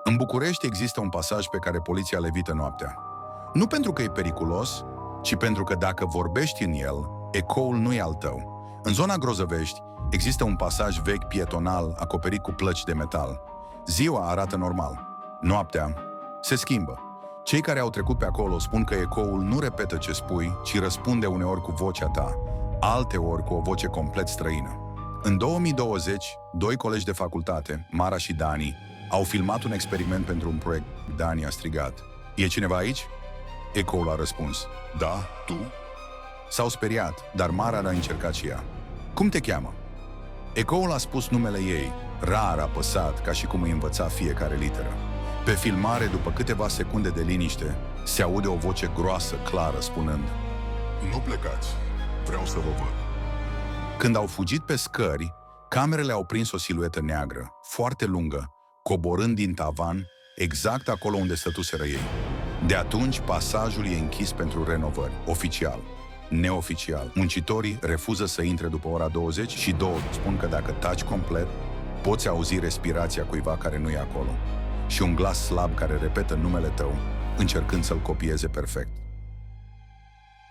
În București există un pasaj pe care poliția îl evită noaptea. Nu pentru că e periculos, ci pentru că dacă vorbești în el, ecoul nu e al tău. În zona Grozăvești există un pasaj vechi pietonal acoperit cu plăci de metal. Ziua arată normal. Noaptea se schimbă. Cei care au trecut pe acolo spun că ecoul nu repetă ce spui, ci răspunde uneori cu vocea ta, alteori cu o voce complet străină. În 2020, doi colegi de facultate, Mara și Dani, au filmat un experiment pentru un proiect. Dani a strigat: "E cineva aici?" Ecoul a răspuns: Da, tu? S-au speriat, dar Mara a încercat și ea. "Cum te cheamă?" Ecoul a spus numele ei, rar apăsat, ca și cum îi învăța fiecare literă. Pe filmare, după câteva secunde de liniște, se aude o voce groasă, clară, spunând: Nu plecați. Vreau să vă văd. Când au fugit pe scări, camerele au prins o siluetă neagră, foarte lungă, coborând din tavan, exact acolo unde stătuseră ei. De atunci, pasajul e închis pentru renovări, oficial. Neoficial, muncitorii refuză să intre după ora 20 și 2 spun că dacă taci complet, poți auzi respirația cuiva care nu e acolo și un glas slab care repetă numele tău, încercând să-l copieze perfect.